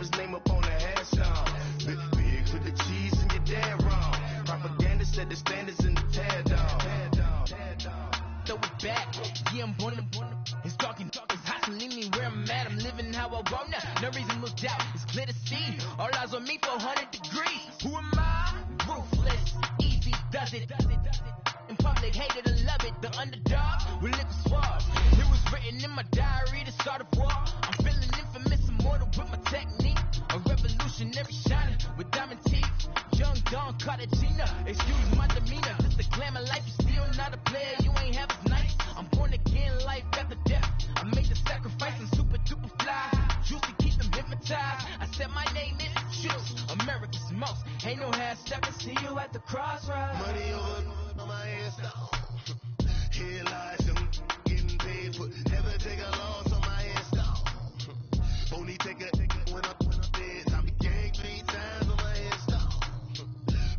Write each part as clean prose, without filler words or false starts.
his name up on the hash on. Big with the cheese and you're dead wrong. Propaganda set the standards in the tear down. Throw it back, yeah, I'm on them. It's dark, it's hot, so leave me where I'm at. I'm living how I want now. No reason to doubt, it's clear to see. All eyes on me, 400 degrees. Who am I? Ruthless, easy does it. In public, hate it and love it. The underdog with liquor swabs. It was written in my diary to start a war. I'm feeling infamous, immortal with my technique. A revolutionary shining with diamond teeth. Young Don Cartagena, excuse my demeanor. This the glamour life, you still not a player. You ain't half as nice. I'm born again, life after death. I made the sacrifice and super duper fly. Juicy, keep them hypnotized. I said my name is Juice, America's most. Ain't no half step. See you at the crossroads. Money over on my headstone. Here lies them getting paid for. Never take a loss on my headstone. Only take a when I'm dead. I be gang 3 times on my headstone.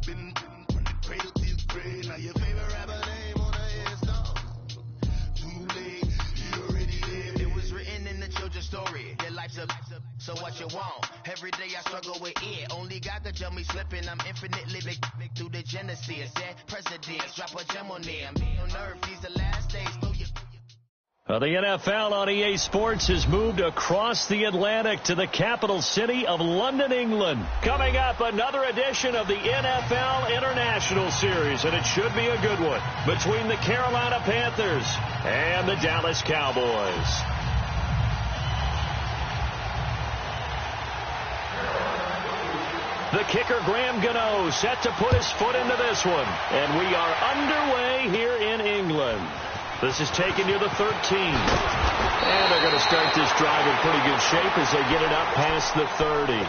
Been from the cradle to the grave. Now your favorite rapper name on the headstone. Too late, you already lived. It was written in the children's story. Your life's a so what you want? Every day I struggle with it. Only God could tell me slipping. I'm infinitely big through the genesis. Yeah, presidents drop a gem on them. On earth, these the last days. The NFL on EA Sports has moved across the Atlantic to the capital city of London, England. Coming up, another edition of the NFL International Series, and it should be a good one, between the Carolina Panthers and the Dallas Cowboys. The kicker, Graham Gano, set to put his foot into this one. And we are underway here in England. This is taken near the 13. And they're going to start this drive in pretty good shape as they get it up past the 30.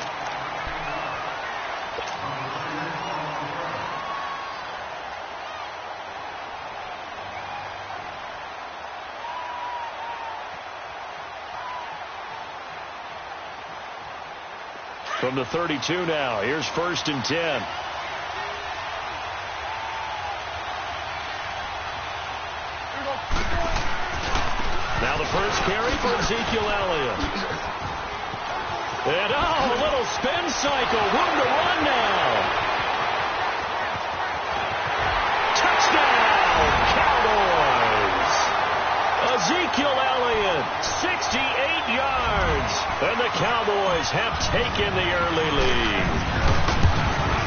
From the 32 now, here's 1st and 10. Now the first carry for Ezekiel Elliott. And a little spin cycle, room to run now. Touchdown, Cowboys! Ezekiel Elliott, 68 yards, and the Cowboys have taken the early lead.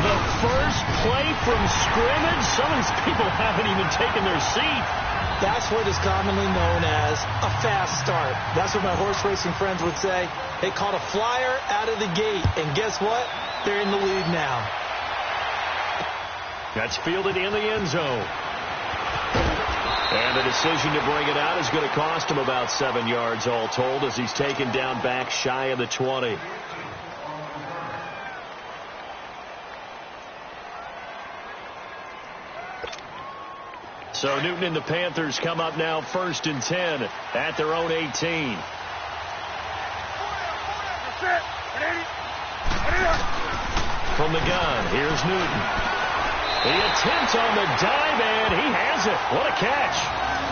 The first play from scrimmage, some of these people haven't even taken their seat. That's what is commonly known as a fast start. That's what my horse racing friends would say. They caught a flyer out of the gate, and guess what? They're in the lead now. That's fielded in the end zone. And the decision to bring it out is going to cost him about 7 yards all told as he's taken down back shy of the 20. So Newton and the Panthers come up now 1st and 10 at their own 18. From the gun, here's Newton. The attempt on the dive, and he has it. What a catch.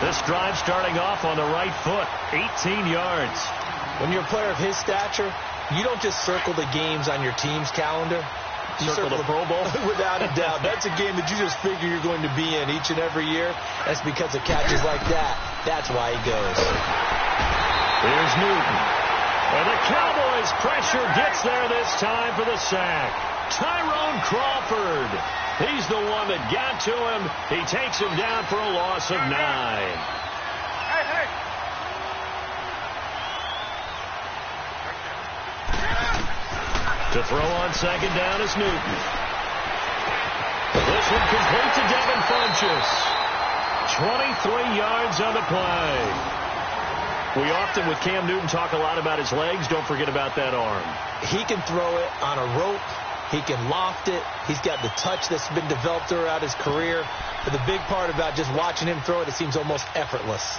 This drive starting off on the right foot, 18 yards. When you're a player of his stature, you don't just circle the games on your team's calendar. You circle the Pro Bowl? Without a doubt. That's a game that you just figure you're going to be in each and every year. That's because of catches like that. That's why he goes. Here's Newton. And the Cowboys' pressure gets there this time for the sack. Tyrone Crawford. He's the one that got to him. He takes him down for a loss of 9. To throw on second down is Newton. This one complete to Devin Funchess. 23 yards on the play. We often, with Cam Newton, talk a lot about his legs. Don't forget about that arm. He can throw it on a rope. He can loft it. He's got the touch that's been developed throughout his career. But the big part about just watching him throw it, it seems almost effortless.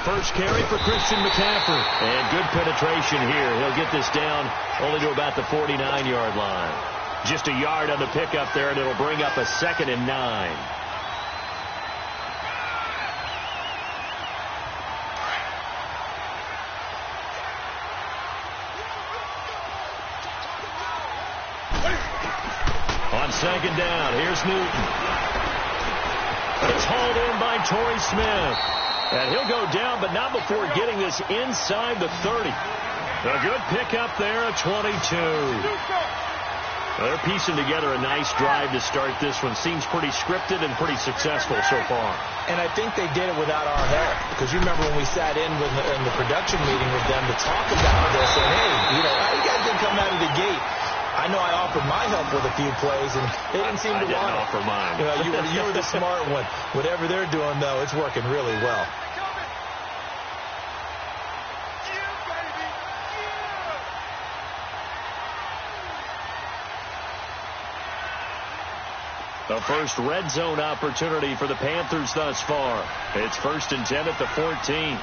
First carry for Christian McCaffrey. And good penetration here. He'll get this down only to about the 49-yard line. Just a yard on the pickup there, and it'll bring up a 2nd and 9. On 2nd down, here's Newton. It's hauled in by Torrey Smith. And he'll go down, but not before getting this inside the 30. A good pickup there at 22. Well, they're piecing together a nice drive to start this one. Seems pretty scripted and pretty successful so far. And I think they did it without our help. Because you remember when we sat in the production meeting with them to talk about this. And, hey, how you guys didn't come out of the gate? I know I offered my help with a few plays, and they didn't seem to want it. I didn't offer mine. You were the smart one. Whatever they're doing, though, it's working really well. The first red zone opportunity for the Panthers thus far. It's 1st and 10 at the 14.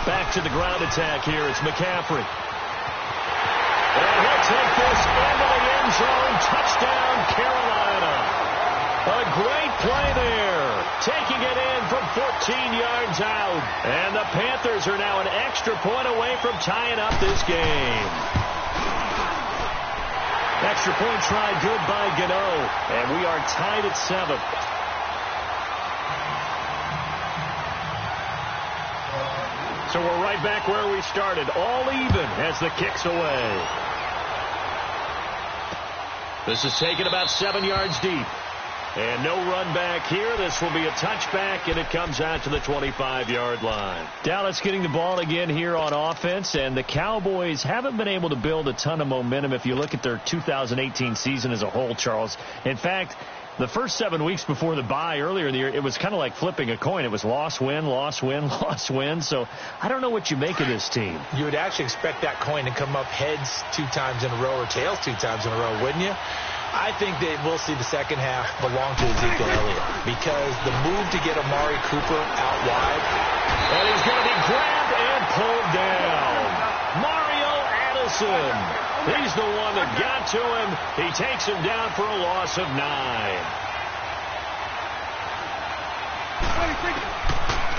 Back to the ground attack here. It's McCaffrey. And he'll take this into the end zone. Touchdown, Carolina. A great play there. Taking it in from 14 yards out. And the Panthers are now an extra point away from tying up this game. Extra point try good by Gano. And we are tied at 7. So we're right back where we started. All even as the kick's away. This is taken about 7 yards deep. And no run back here. This will be a touchback, and it comes out to the 25-yard line. Dallas getting the ball again here on offense, and the Cowboys haven't been able to build a ton of momentum if you look at their 2018 season as a whole, Charles. In fact, the first 7 weeks before the bye earlier in the year, it was kind of like flipping a coin. It was loss, win, loss, win, loss, win. So I don't know what you make of this team. You would actually expect that coin to come up heads 2 times in a row or tails 2 times in a row, wouldn't you? I think that we'll see the second half belong to Ezekiel Elliott because the move to get Amari Cooper out wide. And he's going to be grabbed and pulled down. Mario Addison. He's the one that got to him. He takes him down for a loss of 9.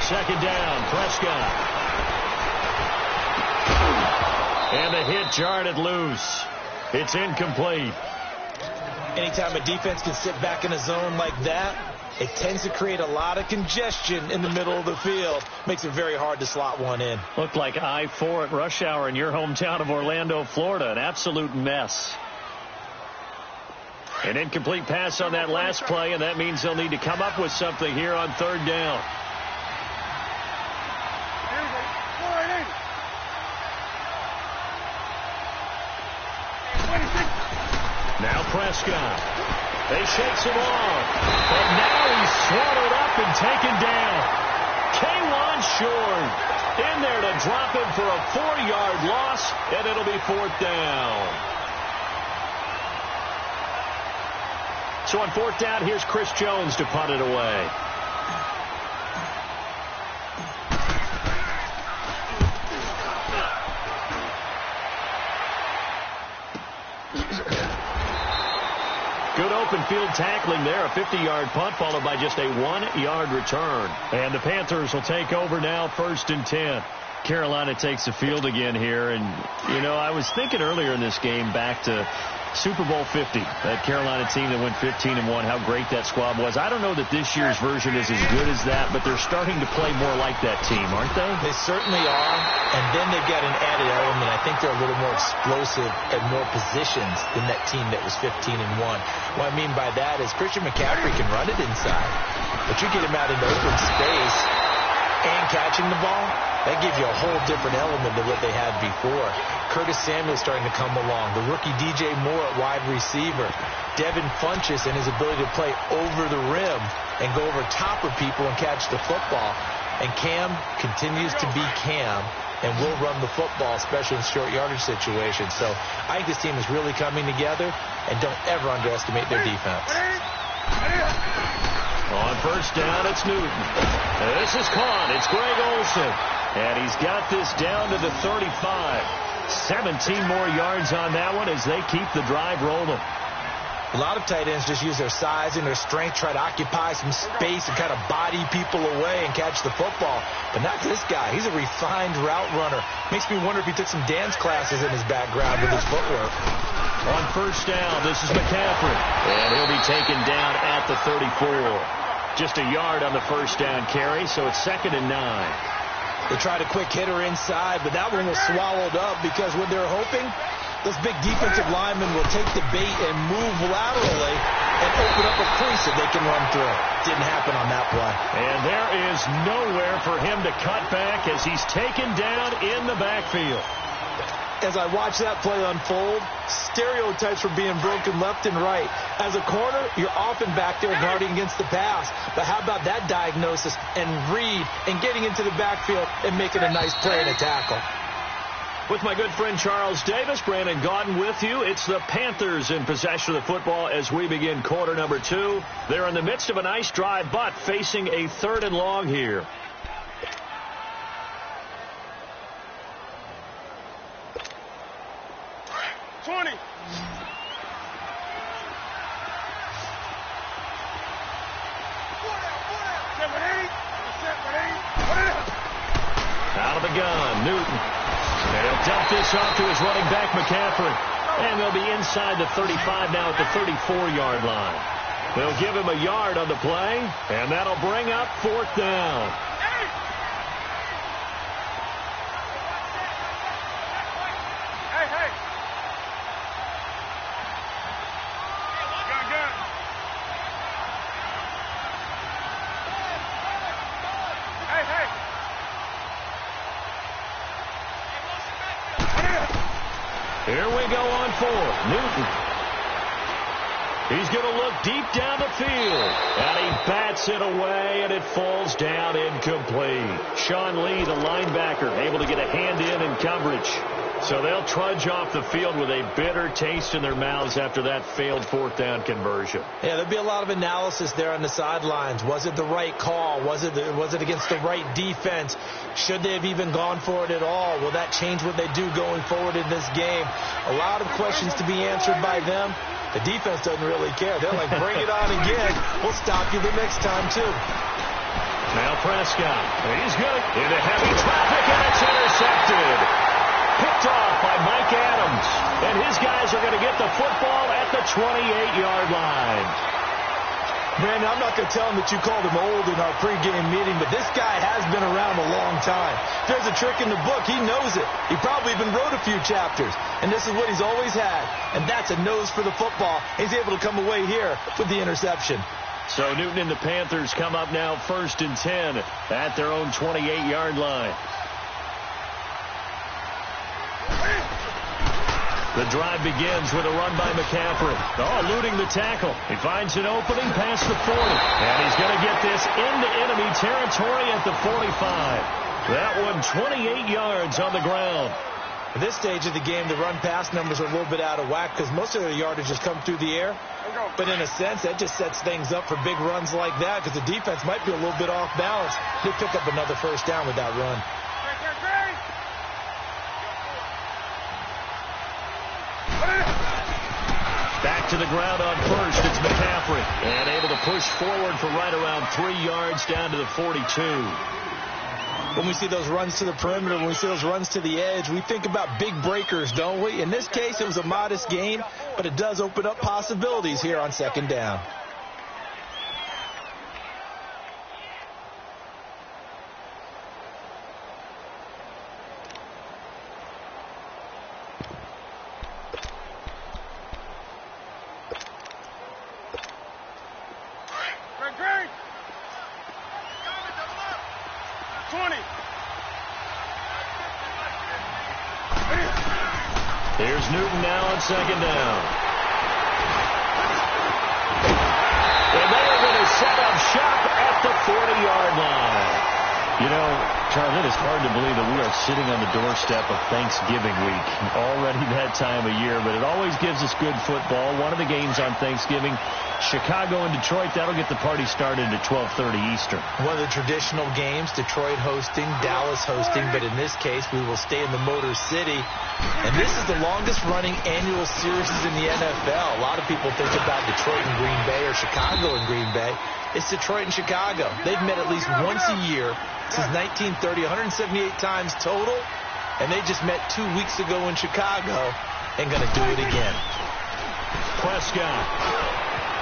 Second down, Prescott. And the hit jarred loose. It's incomplete. Anytime a defense can sit back in a zone like that, it tends to create a lot of congestion in the middle of the field. Makes it very hard to slot one in. Looked like I-4 at rush hour in your hometown of Orlando, Florida. An absolute mess. An incomplete pass on that last play, and that means they'll need to come up with something here on 3rd down. Now Prescott. They shakes him off. And now he's swallowed up and taken down. K'Wan Short in there to drop him for a 4-yard loss, and it'll be 4th down. So on 4th down, here's Chris Jones to punt it away. Good open field tackling there. A 50-yard punt followed by just a 1-yard return. And the Panthers will take over now, 1st and 10. Carolina takes the field again here. And, I was thinking earlier in this game back to Super Bowl 50, that Carolina team that went 15-1, how great that squad was. I don't know that this year's version is as good as that, but they're starting to play more like that team, aren't they? They certainly are, and then they've got an added element. I think they're a little more explosive at more positions than that team that was 15-1. What I mean by that is Christian McCaffrey can run it inside, but you get him out in open space and catching the ball, that gives you a whole different element than what they had before. Curtis Samuel starting to come along. The rookie DJ Moore at wide receiver. Devin Funchess and his ability to play over the rim and go over top of people and catch the football. And Cam continues to be Cam and will run the football, especially in short yardage situations. So I think this team is really coming together, and don't ever underestimate their defense. On 1st down, it's Newton. This is caught. It's Greg Olsen. And he's got this down to the 35. 17 more yards on that one as they keep the drive rolling. A lot of tight ends just use their size and their strength, try to occupy some space and kind of body people away and catch the football. But not this guy. He's a refined route runner. Makes me wonder if he took some dance classes in his background with his footwork. On first down, this is McCaffrey. And he'll be taken down at the 34. Just a yard on the first down carry, so it's 2nd and 9. They tried a quick hitter inside, but that one was swallowed up because when they're hoping, those big defensive linemen will take the bait and move laterally and open up a crease that they can run through. Didn't happen on that play. And there is nowhere for him to cut back as he's taken down in the backfield. As I watch that play unfold, stereotypes were being broken left and right. As a corner, you're often back there guarding against the pass. But how about that diagnosis and read and getting into the backfield and making a nice play and a tackle? With my good friend Charles Davis, Brandon Gaudin with you. It's the Panthers in possession of the football as we begin quarter number 2. They're in the midst of a nice drive, but facing a 3rd and long here. Out of the gun, Newton. They'll dump this off to his running back, McCaffrey. And they'll be inside the 35 now at the 34-yard line. They'll give him a yard on the play, and that'll bring up 4th down. Here we go on 4th. Newton. He's going to look deep down the field. And he bats it away, and it falls down incomplete. Sean Lee, the linebacker, able to get a hand in coverage. So they'll trudge off the field with a bitter taste in their mouths after that failed 4th down conversion. Yeah, there'll be a lot of analysis there on the sidelines. Was it the right call? Was it against the right defense? Should they have even gone for it at all? Will that change what they do going forward in this game? A lot of questions to be answered by them. The defense doesn't really care. They're like, bring it on again. We'll stop you the next time, too. Now Prescott. He's good. Into heavy traffic, and it's intercepted. Picked off by Mike Adams. And his guys are going to get the football at the 28-yard line. Brandon, I'm not going to tell him that you called him old in our pregame meeting, but this guy has been around a long time. If there's a trick in the book, he knows it. He probably even wrote a few chapters. And this is what he's always had. And that's a nose for the football. He's able to come away here with the interception. So Newton and the Panthers come up now 1st and 10 at their own 28-yard line. The drive begins with a run by McCaffrey. Oh, eluding the tackle. He finds an opening past the 40. And he's going to get this into enemy territory at the 45. That one 28 yards on the ground. At this stage of the game, the run-pass numbers are a little bit out of whack because most of their yardage has come through the air. But in a sense, that just sets things up for big runs like that because the defense might be a little bit off balance. They pick up another first down with that run. Back to the ground on first. It's McCaffrey. And able to push forward for right around 3 yards down to the 42. When we see those runs to the perimeter, when we see those runs to the edge, we think about big breakers, don't we? In this case, it was a modest gain, but it does open up possibilities here on 2nd down. Here's Newton now on 2nd down. And they are going to set up shop at the 40-yard line. You know, Charlie, it is hard to believe that we are sitting on the doorstep of Thanksgiving week. Already that time of year, but it always gives us good football. One of the games on Thanksgiving, Chicago and Detroit, that'll get the party started at 12:30 Eastern. One of the traditional games, Detroit hosting, Dallas hosting, but in this case, we will stay in the Motor City. And this is the longest-running annual series in the NFL. A lot of people think about Detroit and Green Bay or Chicago and Green Bay. It's Detroit and Chicago. They've met at least once a year since 1930, 178 times total, and they just met 2 weeks ago in Chicago and going to do it again. Prescott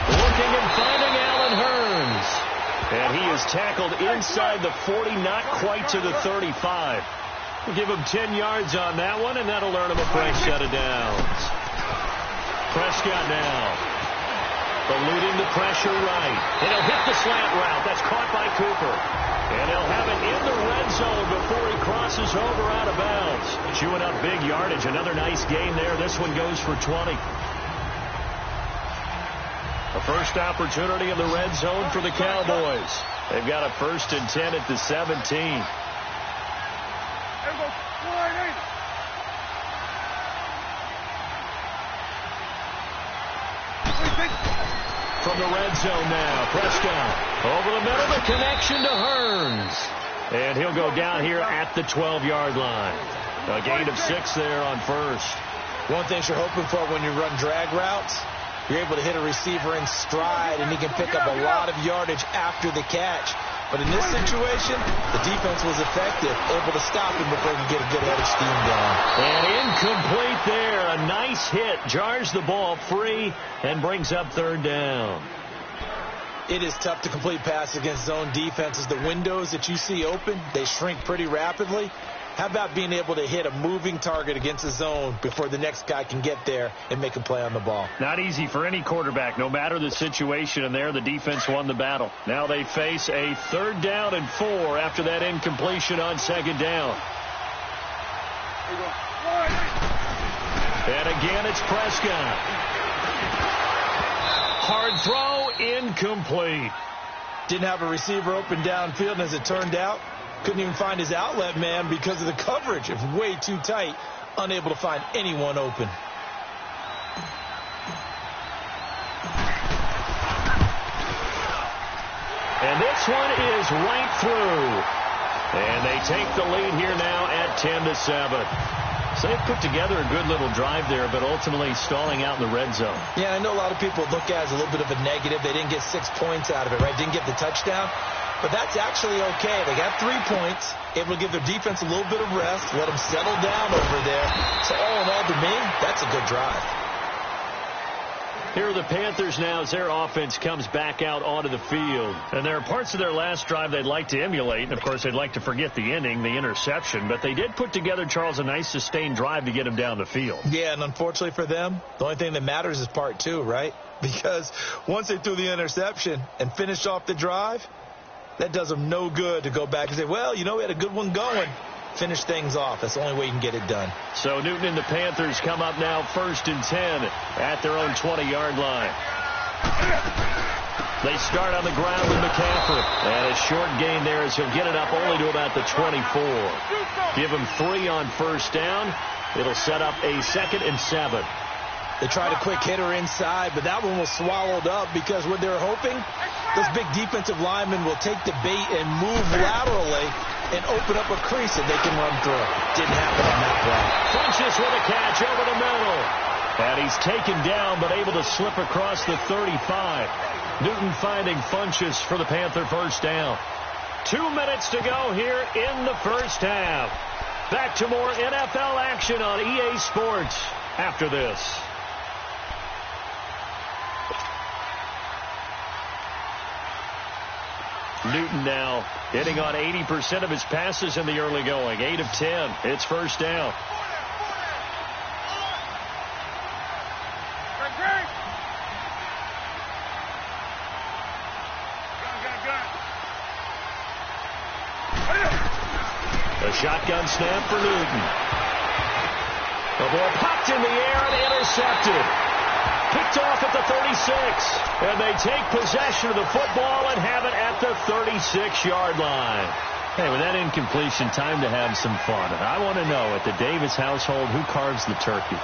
looking and finding Allen Hurns, and he is tackled inside the 40, not quite to the 35. We'll give him 10 yards on that one, and that'll earn him a fresh set of downs. Prescott now eluding the pressure right. And he'll hit the slant route. That's caught by Cooper. And he'll have it in the red zone before he crosses over out of bounds. Chewing up big yardage. Another nice gain there. This one goes for 20. The first opportunity in the red zone for the Cowboys. They've got a 1st and 10 at the 17. From the red zone now, Prescott over the middle, the connection to Hurns. And he'll go down here at the 12-yard line. A gain of 6 there on first. One thing you're hoping for when you run drag routes, you're able to hit a receiver in stride, and he can pick up a lot of yardage after the catch. But in this situation, the defense was effective, able to stop him before he could get a good head of steam going. And incomplete there. A nice hit. Jars the ball free and brings up 3rd down. It is tough to complete passes against zone defenses. The windows that you see open, they shrink pretty rapidly. How about being able to hit a moving target against a zone before the next guy can get there and make a play on the ball? Not easy for any quarterback, no matter the situation. And there, the defense won the battle. Now they face a 3rd down and 4 after that incompletion on 2nd down. And again, it's Prescott. Hard throw, incomplete. Didn't have a receiver open downfield, and as it turned out, couldn't even find his outlet man because of the coverage. It was way too tight, unable to find anyone open. And this one is right through. And they take the lead here now at 10-7. So they've put together a good little drive there, but ultimately stalling out in the red zone. Yeah, I know a lot of people look at it as a little bit of a negative. They didn't get 6 points out of it, right? Didn't get the touchdown. But that's actually okay. They got 3 points, able to give their defense a little bit of rest, let them settle down over there. So all in all, to me, that's a good drive. Here are the Panthers now as their offense comes back out onto the field. And there are parts of their last drive they'd like to emulate. And, of course, they'd like to forget the ending, the interception. But they did put together, Charles, a nice sustained drive to get them down the field. Yeah, and unfortunately for them, the only thing that matters is part 2, right? Because once they threw the interception and finished off the drive, that does them no good to go back and say, well, you know, we had a good one going. Finish things off. That's the only way you can get it done. So Newton and the Panthers come up now 1st and 10 at their own 20-yard line. They start on the ground with McCaffrey. And a short gain there as he'll get it up only to about the 24. Give him 3 on 1st down. It'll set up a 2nd and 7. They tried a quick hitter inside, but that one was swallowed up because what they're hoping, those big defensive linemen will take the bait and move laterally and open up a crease that they can run through. Didn't happen on that play. Funches with a catch over the middle. And he's taken down but able to slip across the 35. Newton finding Funches for the Panther 1st down. 2 minutes to go here in the 1st half. Back to more NFL action on EA Sports after this. Newton now hitting on 80% of his passes in the early going. 8 of 10. It's 1st down. A shotgun snap for Newton. The ball popped in the air and intercepted. Picked off at the 36. And they take possession of the football and have it at the 36-yard line. Hey, with that incompletion, time to have some fun. I want to know, at the Davis household, who carves the turkey?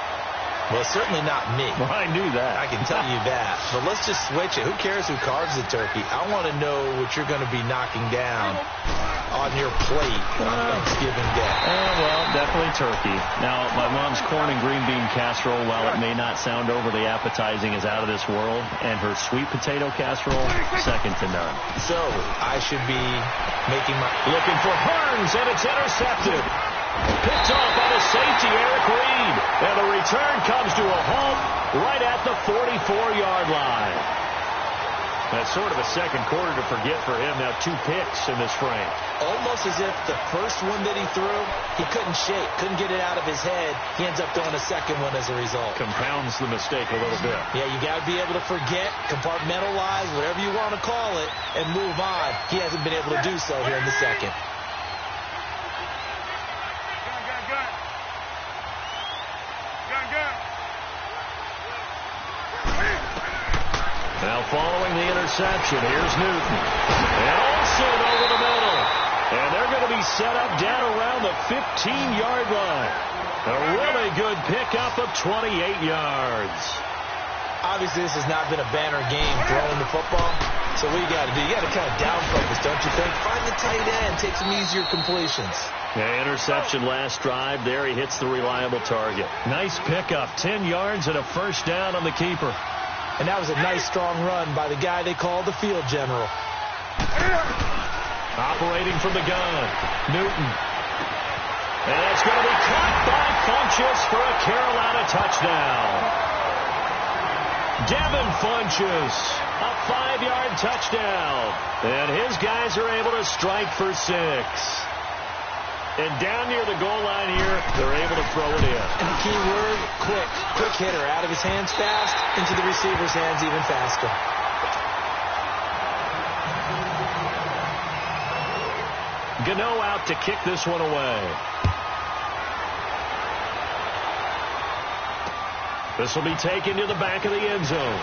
Well, certainly not me. Well, I knew that. I can tell you that. But let's just switch it. Who cares who carves the turkey? I want to know what you're going to be knocking down on your plate on Thanksgiving Day. Well, definitely turkey. Now, my mom's corn and green bean casserole, while it may not sound overly appetizing, is out of this world. And her sweet potato casserole, second to none. So, I should be making my... Looking for Burns, and it's intercepted. Picked off by the safety, Eric Reed. And the return comes to a halt right at the 44-yard line. That's sort of a second quarter to forget for him. Now 2 picks in this frame. Almost as if the first one that he threw, he couldn't shake, couldn't get it out of his head. He ends up throwing a second one as a result. Compounds the mistake a little bit. Yeah, you got to be able to forget, compartmentalize, whatever you want to call it, and move on. He hasn't been able to do so here in the second. Now following the interception, here's Newton. And Olsen over the middle. And they're going to be set up down around the 15-yard line. A really good pickup of 28 yards. Obviously, this has not been a banner game throwing the football. So what you got to do? You got to kind of down focus, don't you think? Find the tight end, take some easier completions. Yeah, interception last drive. There he hits the reliable target. Nice pickup, 10 yards and a first down on the keeper. And that was a nice, strong run by the guy they called the field general. Operating from the gun, Newton. And it's going to be caught by Funchess for a Carolina touchdown. Devin Funchess, a 5-yard touchdown. And his guys are able to strike for 6. And down near the goal line here, they're able to throw it in. And the key word, quick. Quick hitter, out of his hands fast, into the receiver's hands even faster. Gano out to kick this one away. This will be taken to the back of the end zone.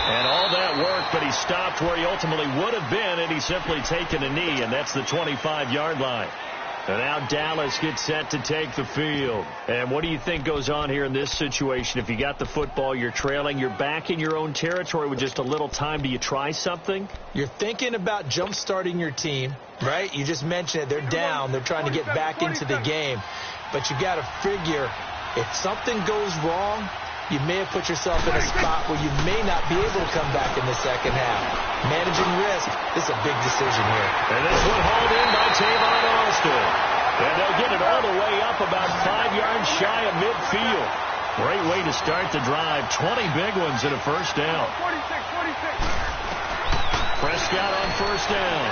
And all that work, but he stopped where he ultimately would have been, and he's simply taken a knee, and that's the 25-yard line. And now Dallas gets set to take the field. And what do you think goes on here in this situation? If you got the football, you're trailing, you're back in your own territory with just a little time. Do you try something? You're thinking about jump-starting your team, right? You just mentioned it. They're down. They're trying to get back into the game. But you got to figure, if something goes wrong, you may have put yourself in a spot where you may not be able to come back in the second half. Managing risk, this is a big decision here. And this one hauled in by Tavon Austin. And they'll get it all the way up about 5 yards shy of midfield. Great way to start the drive. 20 big ones and a first down. 46. Prescott on first down.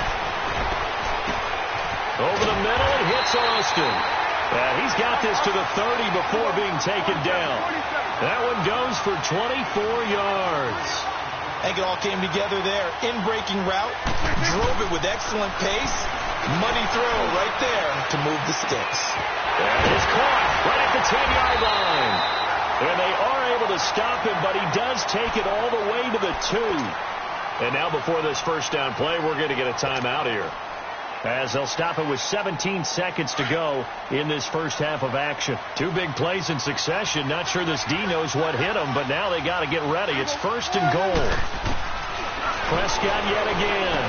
Over the middle, it hits Austin. And he's got this to the 30 before being taken down. That one goes for 24 yards. I think it all came together there. In-breaking route, drove it with excellent pace. Money throw right there to move the sticks. And he's caught right at the 10-yard line. And they are able to stop him, but he does take it all the way to the 2. And now before this first down play, we're going to get a timeout here, as they'll stop it with 17 seconds to go in this first half of action. 2 big plays in succession. Not sure this D knows what hit him, but now they got to get ready. It's first and goal. Prescott yet again.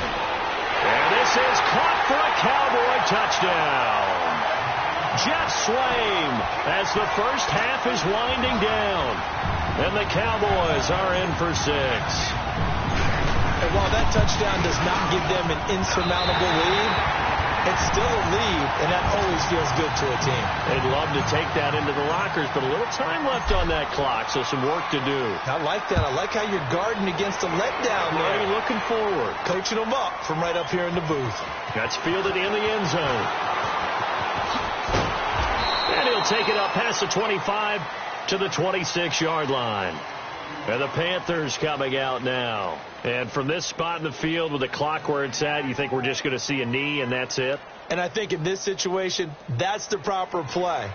And this is caught for a Cowboy touchdown. Jeff Swaim as the first half is winding down. And the Cowboys are in for 6. And while that touchdown does not give them an insurmountable lead, it's still a lead, and that always feels good to a team. They'd love to take that into the lockers, but a little time left on that clock, so some work to do. I like that. I like how you're guarding against a letdown there. Really looking forward. Coaching them up from right up here in the booth. That's fielded in the end zone. And he'll take it up past the 25 to the 26-yard line. And the Panthers coming out now. And from this spot in the field with the clock where it's at, you think we're just going to see a knee and that's it? And I think in this situation, that's the proper play.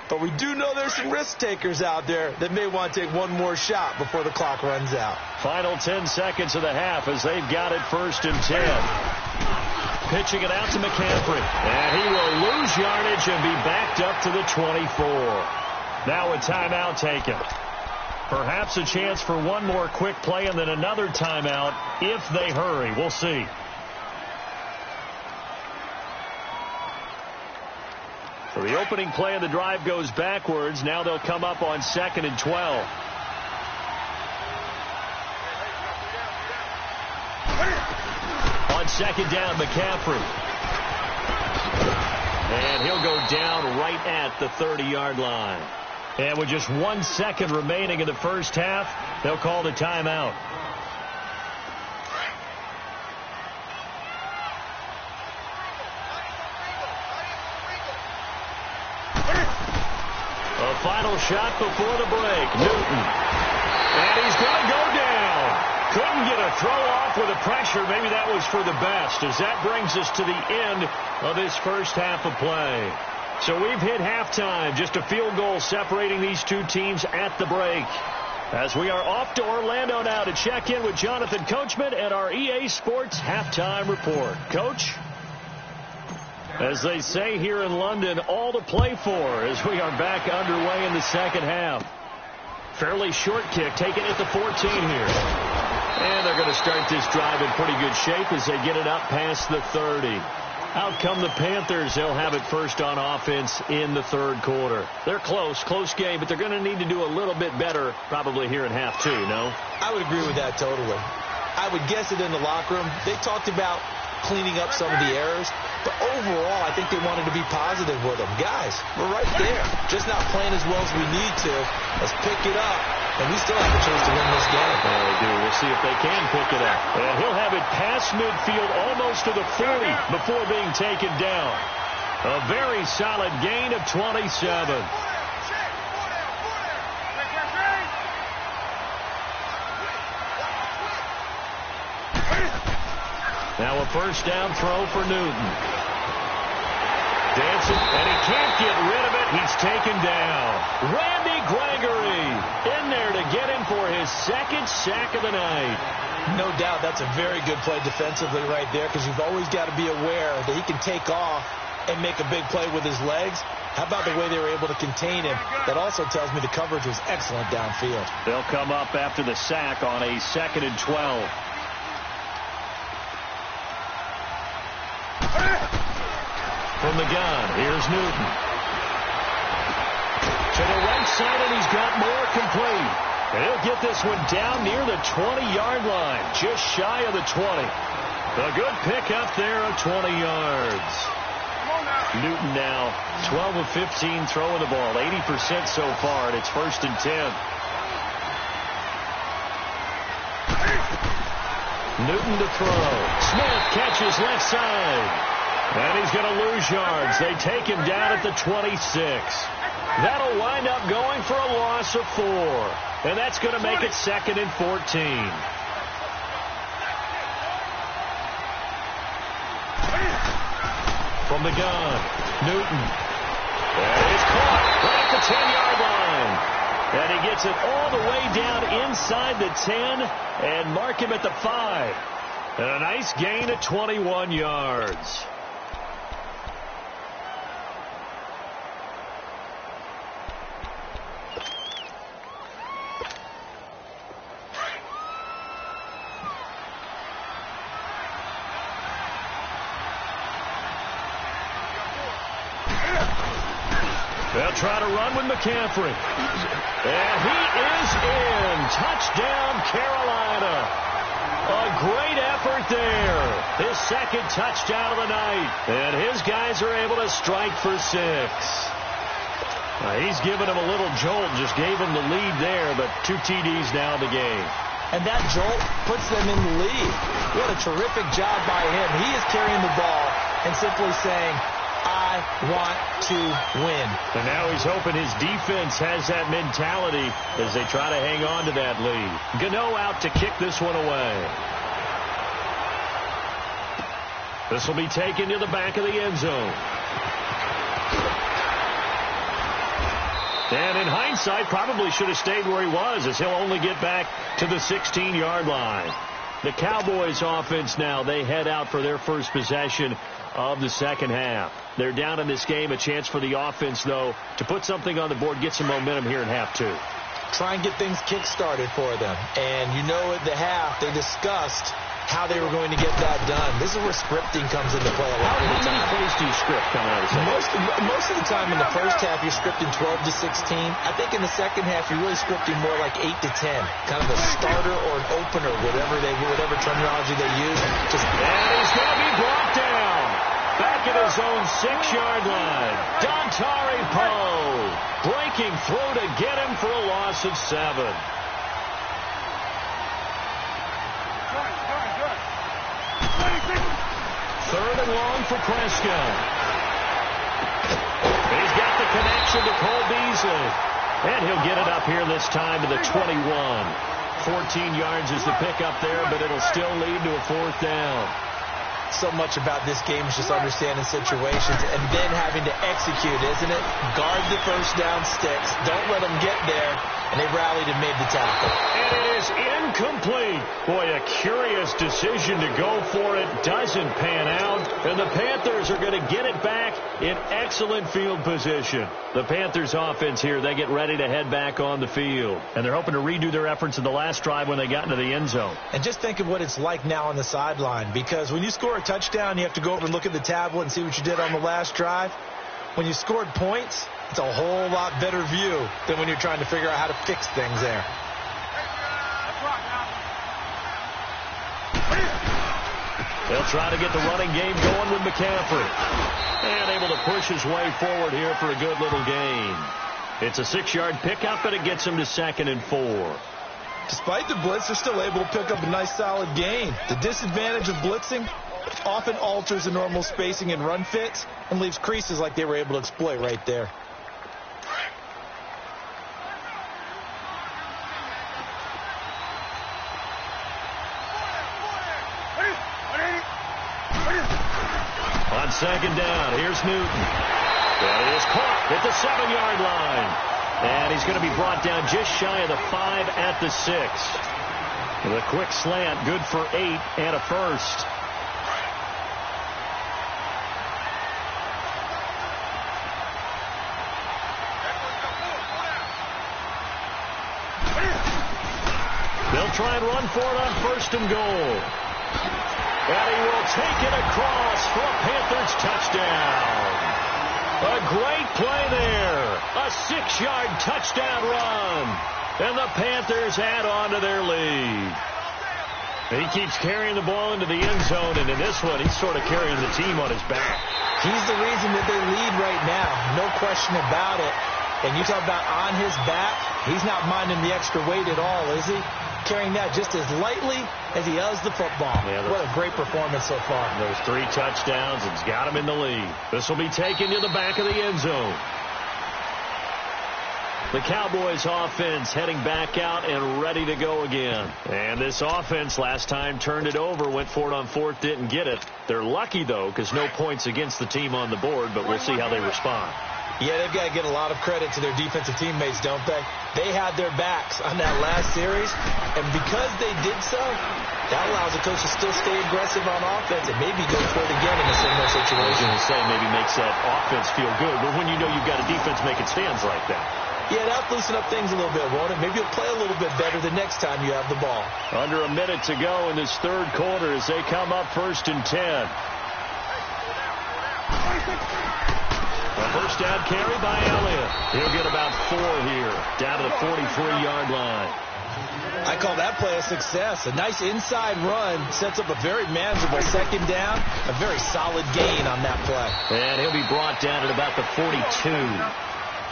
But we do know there's some risk takers out there that may want to take one more shot before the clock runs out. Final 10 seconds of the half as they've got it 1st and 10. Pitching it out to McCaffrey. And he will lose yardage and be backed up to the 24. Now a timeout taken. Perhaps a chance for one more quick play and then another timeout if they hurry. We'll see. So the opening play of the drive goes backwards. Now they'll come up on 2nd and 12. On 2nd down, McCaffrey. And he'll go down right at the 30-yard line. And with just 1 second remaining in the first half, they'll call the timeout. A final shot before the break. Newton. And he's going to go down. Couldn't get a throw off with the pressure. Maybe that was for the best, as that brings us to the end of this first half of play. So we've hit halftime. Just a field goal separating these two teams at the break. As we are off to Orlando now to check in with Jonathan Coachman and our EA Sports halftime report. Coach? As they say here in London, all to play for as we are back underway in the second half. Fairly short kick taken at the 14 here. And they're going to start this drive in pretty good shape as they get it up past the 30. Out come the Panthers. They'll have it first on offense in the third quarter. They're close game, but they're going to need to do a little bit better probably here in half two, no? I would agree with that totally. I would guess it in the locker room. They talked about cleaning up some of the errors, but overall, I think they wanted to be positive with them. Guys, we're right there. Just not playing as well as we need to. Let's pick it up, and we still have a chance to win this game. Oh, they do. We'll see if they can pick it up. And he'll have it past midfield almost to the 40 before being taken down. A very solid gain of 27. Now a first down throw for Newton. Dancing, and he can't get rid of it. He's taken down. Randy Gregory in there to get him for his second sack of the night. No doubt that's a very good play defensively right there, because you've always got to be aware that he can take off and make a big play with his legs. How about the way they were able to contain him? That also tells me the coverage was excellent downfield. They'll come up after the sack on a 2nd and 12. From the gun, here's Newton. To the right side, and he's got more complete. And he'll get this one down near the 20-yard line, just shy of the 20. A good pickup there of 20 yards. Newton now 12 of 15 throwing the ball, 80% so far, and it's 1st and 10. Newton to throw. Smith catches left side. And he's going to lose yards. They take him down at the 26. That'll wind up going for a loss of 4. And that's going to make it 2nd and 14. From the gun, Newton. And he's caught right at the 10-yard line. And he gets it all the way down inside the 10 and mark him at the 5. And a nice gain of 21 yards. They'll try to run with McCaffrey. And he is in. Touchdown, Carolina. A great effort there. His second touchdown of the night. And his guys are able to strike for 6. He's given him a little jolt. Just gave him the lead there, but 2 TDs now in the game. And that jolt puts them in the lead. What a terrific job by him. He is carrying the ball and simply saying, I want to win. And now he's hoping his defense has that mentality as they try to hang on to that lead. Gano out to kick this one away. This will be taken to the back of the end zone. And in hindsight, probably should have stayed where he was, as he'll only get back to the 16-yard line. The Cowboys offense now, they head out for their first possession of the second half. They're down in this game. A chance for the offense, though, to put something on the board, get some momentum here in half two. Try and get things kick-started for them. And you know at the half, they discussed how they were going to get that done. This is where scripting comes into play a lot of the time. How many plays do you script coming out of the second? Most of the time in the first half, you're scripting 12 to 16. I think in the second half, you're really scripting more like 8 to 10. Kind of a starter or an opener, whatever terminology they use. And he's going to be brought down. Back at his own 6-yard line. Dontari Poe breaking through to get him for a loss of 7. Third and long for Prescott. He's got the connection to Cole Beasley. And he'll get it up here this time to the 21. 14 yards is the pickup there, but it'll still lead to a 4th down. So much about this game is just understanding situations and then having to execute, isn't it? Guard the first down sticks. Don't let them get there. And they rallied and made the tackle. And it is incomplete. Boy, a curious decision to go for it. Doesn't pan out. And the Panthers are going to get it back in excellent field position. The Panthers offense here, they get ready to head back on the field. And they're hoping to redo their efforts in the last drive when they got into the end zone. And just think of what it's like now on the sideline. Because when you score a touchdown, you have to go over and look at the tablet and see what you did on the last drive. When you scored points, it's a whole lot better view than when you're trying to figure out how to fix things there. They'll try to get the running game going with McCaffrey. And able to push his way forward here for a good little gain. It's a 6-yard pickup, and it gets him to 2nd and 4. Despite the blitz, they're still able to pick up a nice solid gain. The disadvantage of blitzing often alters the normal spacing and run fits and leaves creases like they were able to exploit right there. On 2nd down, here's Newton. And he is caught at the 7-yard line. And he's going to be brought down just shy of the 5 at the 6. The quick slant, good for 8 and a first. They'll try and run for it on 1st and goal. And he will take it across for a Panthers touchdown. A great play there. A 6-yard touchdown run. And the Panthers add on to their lead. He keeps carrying the ball into the end zone, and in this one, he's sort of carrying the team on his back. He's the reason that they lead right now. No question about it. And you talk about on his back, he's not minding the extra weight at all, is he? Carrying that just as lightly as he does the football. Yeah, what a great performance so far. Those 3 touchdowns, it's got him in the lead. This will be taken to the back of the end zone. The Cowboys offense heading back out and ready to go again. And this offense last time turned it over, went for it on 4th, didn't get it. They're lucky, though, because no points against the team on the board, but we'll see how they respond. Yeah, they've got to get a lot of credit to their defensive teammates, don't they? They had their backs on that last series, and because they did so, that allows the coach to still stay aggressive on offense and maybe go for it again in a similar situation. I was going to say, maybe makes that offense feel good, but when you know you've got a defense making stands like that. Yeah, that'll loosen up things a little bit, won't it? Maybe you'll play a little bit better the next time you have the ball. Under a minute to go in this 3rd quarter as they come up 1st and 10. A first down carry by Elliott. He'll get about 4 here, down to the 43-yard line. I call that play a success. A nice inside run sets up a very manageable 2nd down. A very solid gain on that play. And he'll be brought down at about the 42.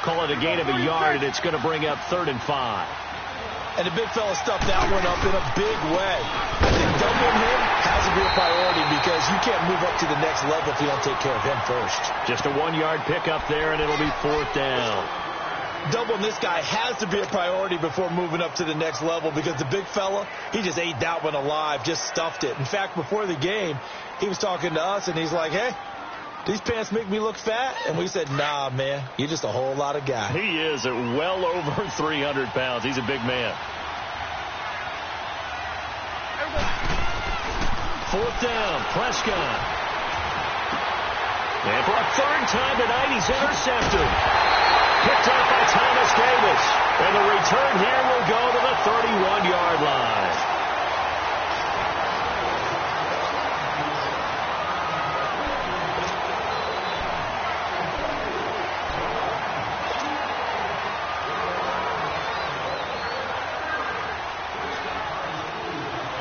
Call it a gain of a yard, and it's going to bring up 3rd and 5. And the big fella stuffed that one up in a big way. I think doubling him has to be a priority because you can't move up to the next level if you don't take care of him first. Just a 1-yard pickup there, and it'll be 4th down. Doubling this guy has to be a priority before moving up to the next level because the big fella, he just ate that one alive, just stuffed it. In fact, before the game, he was talking to us, and he's like, hey, these pants make me look fat? And we said, nah, man, you're just a whole lot of guy. He is at well over 300 pounds. He's a big man. 4th down, Prescott. And for a 3rd time tonight, he's intercepted. Picked up by Thomas Davis. And the return here will go to the 31-yard line.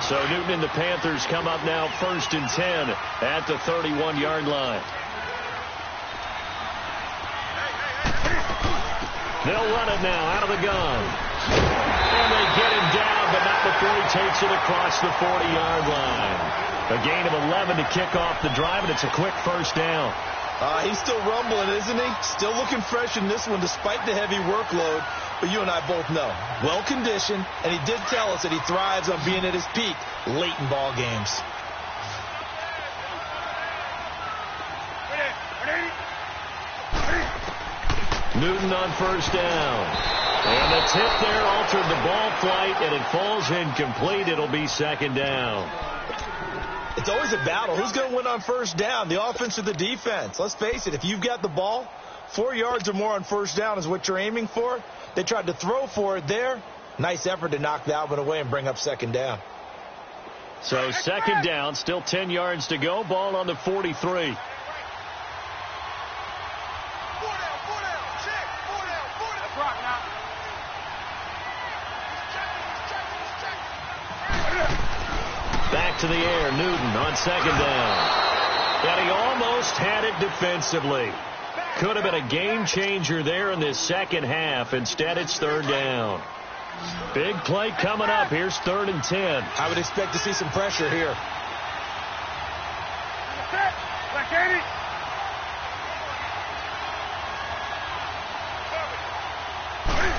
So Newton and the Panthers come up now 1st and 10 at the 31-yard line. They'll run it now out of the gun. And they get him down, but not before he takes it across the 40-yard line. A gain of 11 to kick off the drive, and it's a quick 1st down. He's still rumbling, isn't he? Still looking fresh in this one despite the heavy workload. But you and I both know, well-conditioned, and he did tell us that he thrives on being at his peak late in ball games. Newton on 1st down. And the tip there altered the ball flight, and it falls incomplete. It'll be 2nd down. It's always a battle. Who's going to win on 1st down, the offense or the defense? Let's face it, if you've got the ball, 4 yards or more on 1st down is what you're aiming for. They tried to throw for it there. Nice effort to knock that one away and bring up 2nd down. So 2nd down, still 10 yards to go. Ball on the 43. Back to the air, Newton on 2nd down. And he almost had it defensively. Could have been a game changer there in this 2nd half. Instead, it's 3rd down. Big play coming up. Here's 3rd and 10. I would expect to see some pressure here.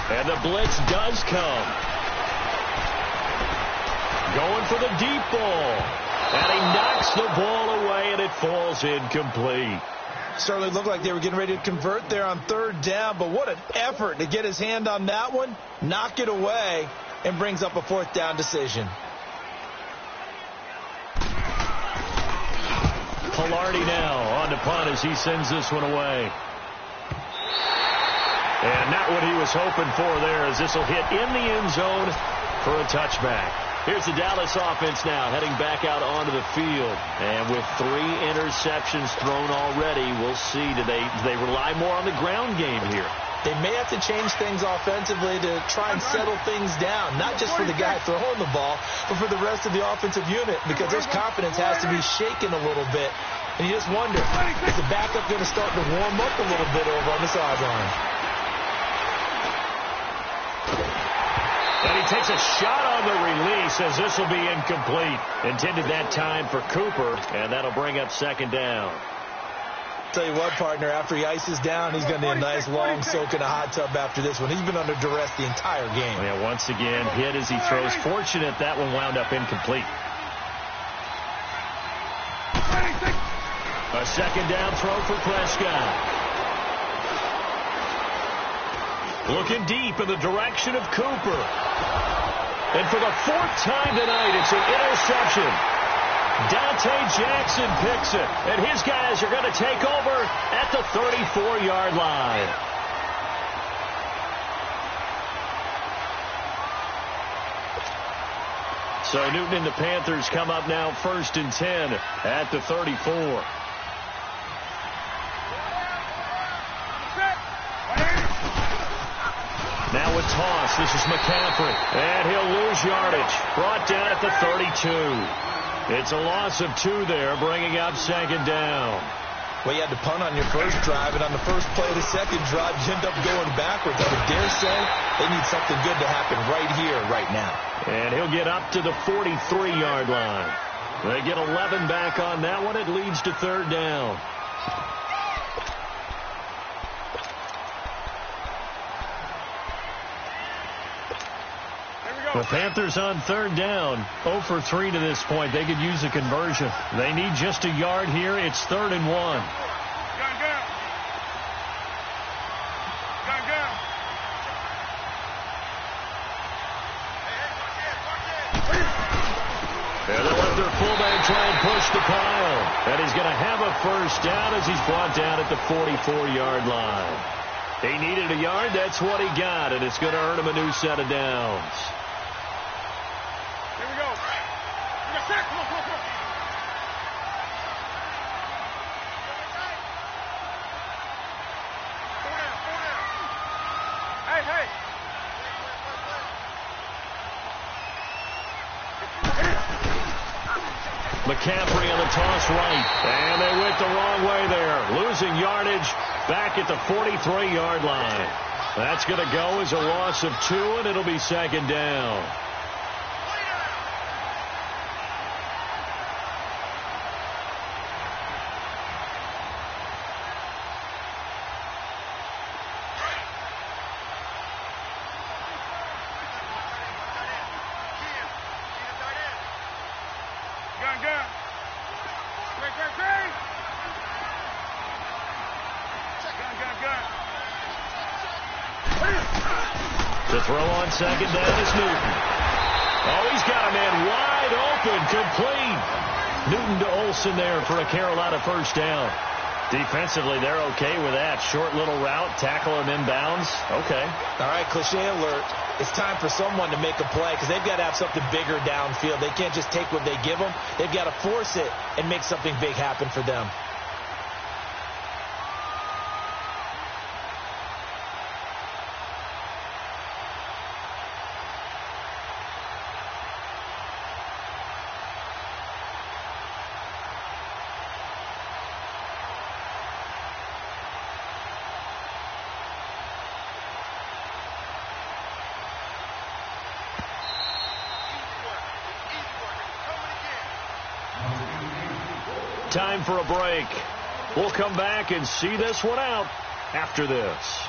And the blitz does come. Going for the deep ball. And he knocks the ball away, and it falls incomplete. Certainly looked like they were getting ready to convert there on 3rd down, but what an effort to get his hand on that one, knock it away, and brings up a 4th down decision. Pilardi now on the punt as he sends this one away. And not what he was hoping for there, as this will hit in the end zone for a touchback. Here's the Dallas offense now heading back out onto the field. And with 3 interceptions thrown already, we'll see. Do they rely more on the ground game here? They may have to change things offensively to try and settle things down, not just for the guy throwing the ball, but for the rest of the offensive unit, because his confidence has to be shaken a little bit. And you just wonder, is the backup going to start to warm up a little bit over on the sideline? And he takes a shot on the release as this will be incomplete. Intended that time for Cooper, and that'll bring up 2nd down. Tell you what, partner, after he ices down, he's going to need a nice long soak in a hot tub after this one. He's been under duress the entire game. Yeah, once again, hit as he throws. Fortunate that one wound up incomplete. A 2nd down throw for Prescott. Looking deep in the direction of Cooper. And for the 4th time tonight, it's an interception. Dante Jackson picks it. And his guys are going to take over at the 34-yard line. So Newton and the Panthers come up now 1st and 10 at the 34. Now a toss. This is McCaffrey. And he'll lose yardage. Brought down at the 32. It's a loss of 2 there, bringing up 2nd down. Well, you had to punt on your first drive, and on the first play of the second drive, you end up going backwards. I would dare say they need something good to happen right here, right now. And he'll get up to the 43-yard line. They get 11 back on that one. It leads to 3rd down. The Panthers on 3rd down, 0 for 3 to this point. They could use a conversion. They need just a yard here. It's 3rd and 1. let their fullback try and push the pile. And he's going to have a first down as he's brought down at the 44-yard line. He needed a yard. That's what he got, and it's going to earn him a new set of downs. Here we go. Come on, come on, come on. Hey. McCaffrey on the toss right. And they went the wrong way there. Losing yardage back at the 43-yard line. That's going to go as a loss of 2, and it'll be second down. To throw on second down is Newton. Oh, he's got a man wide open, complete. Newton to Olsen there for a Carolina first down. Defensively, they're okay with that. Short little route, tackle him inbounds. Okay. All right, cliche alert. It's time for someone to make a play because they've got to have something bigger downfield. They can't just take what they give them. They've got to force it and make something big happen for them. Time for a break. We'll come back and see this one out after this.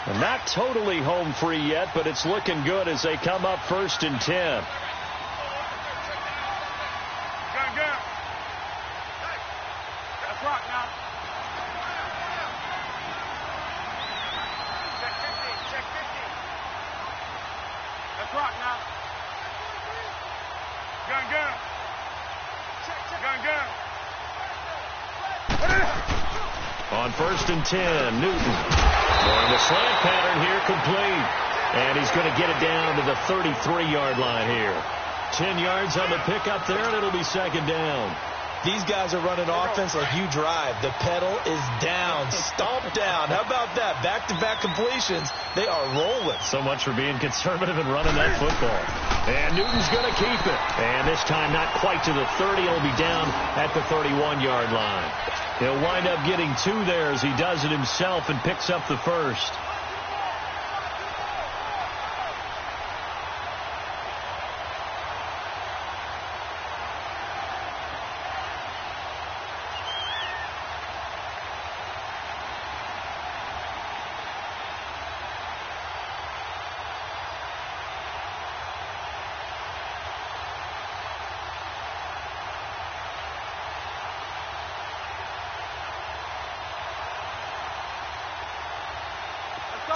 And not totally home free yet, but it's looking good as they come up 1st and 10. Gun. That's rock now. Check 15. That's rock now. Gun. On 1st and 10, Newton. Going the slant pattern here, complete. And he's going to get it down to the 33-yard line here. 10 yards on the pickup there, and it'll be second down. These guys are running offense like you drive. The pedal is down, stomped down. How about that? Back-to-back completions. They are rolling. So much for being conservative and running that football. And Newton's going to keep it. And this time not quite to the 30. It'll be down at the 31-yard line. He'll wind up getting 2 there as he does it himself and picks up the first.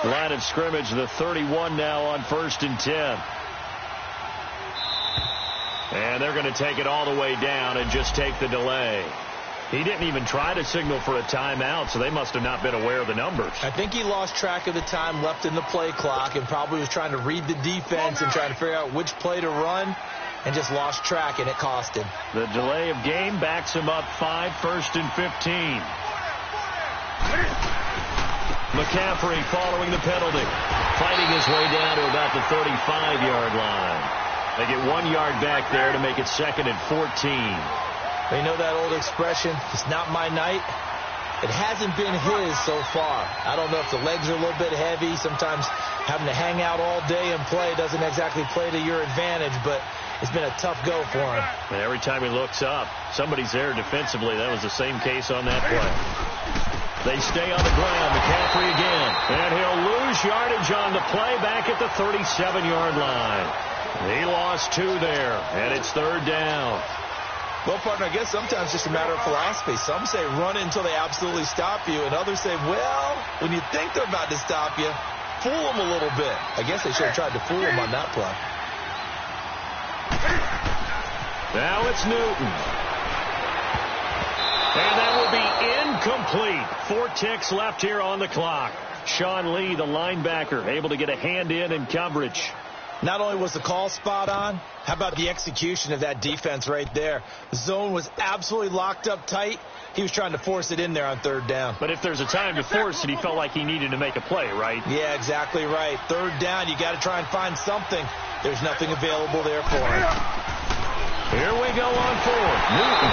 Line of scrimmage, the 31 now on 1st and 10. And they're going to take it all the way down and just take the delay. He didn't even try to signal for a timeout, so they must have not been aware of the numbers. I think he lost track of the time left in the play clock and probably was trying to read the defense and trying to figure out which play to run and just lost track, and it cost him. The delay of game backs him up 5, 1st and 15. McCaffrey following the penalty, fighting his way down to about the 35-yard line. They get 1 yard back there to make it 2nd and 14. You know that old expression, it's not my night? It hasn't been his so far. I don't know if the legs are a little bit heavy. Sometimes having to hang out all day and play doesn't exactly play to your advantage, but it's been a tough go for him. And every time he looks up, somebody's there defensively. That was the same case on that play. They stay on the ground. McCaffrey again. And he'll lose yardage on the play back at the 37-yard line. He lost 2 there, and it's 3rd down. Well, partner, I guess sometimes it's just a matter of philosophy. Some say run until they absolutely stop you, and others say, well, when you think they're about to stop you, fool them a little bit. I guess they should have tried to fool them on that play. Now it's Newton. And that will be incomplete. 4 ticks left here on the clock. Sean Lee, the linebacker, able to get a hand in coverage. Not only was the call spot on, how about the execution of that defense right there? The zone was absolutely locked up tight. He was trying to force it in there on 3rd down. But if there's a time to force it, he felt like he needed to make a play, right? Yeah, exactly right. 3rd down, you got to try and find something. There's nothing available there for him. Here we go on 4th. Newton.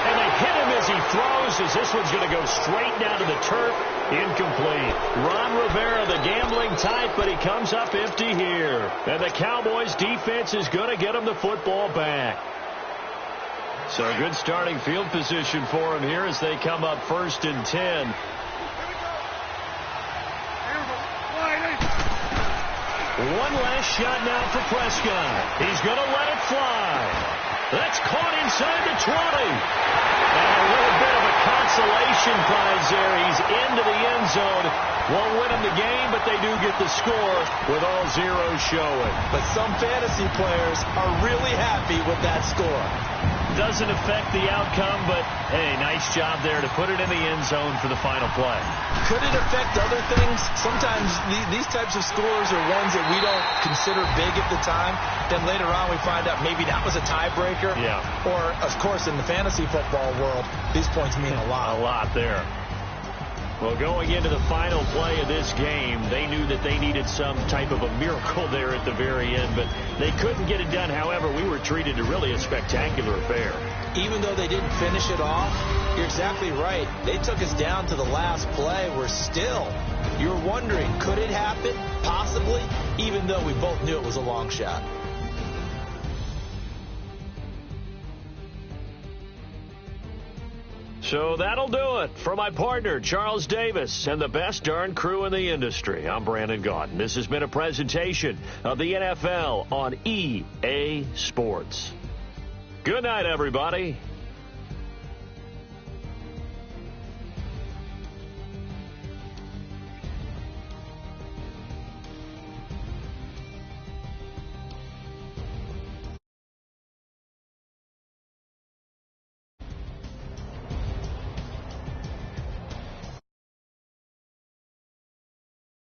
And they hit him as he throws, as this one's going to go straight down to the turf. Incomplete. Ron Rivera, the gambling type, but he comes up empty here. And the Cowboys defense is going to get him the football back. So good starting field position for him here as they come up 1st and 10. One last shot now for Prescott. He's going to let it fly. That's caught inside the 20. And a little bit of a consolation prize there. He's into the end zone. Won't win him the game, but they do get the score with all zeros showing. But some fantasy players are really happy with that score. Doesn't affect the outcome, but, hey, nice job there to put it in the end zone for the final play. Could it affect other things? Sometimes these types of scores are ones that we don't consider big at the time. Then later on we find out maybe that was a tiebreaker. Yeah. Or, of course, in the fantasy football world, these points mean a lot. A lot there. Well, going into the final play of this game, they knew that they needed some type of a miracle there at the very end, but they couldn't get it done. However, we were treated to really a spectacular affair. Even though they didn't finish it off, you're exactly right. They took us down to the last play. You're wondering, could it happen? Possibly, even though we both knew it was a long shot. So that'll do it for my partner, Charles Davis, and the best darn crew in the industry. I'm Brandon Gaudin. This has been a presentation of the NFL on EA Sports. Good night, everybody.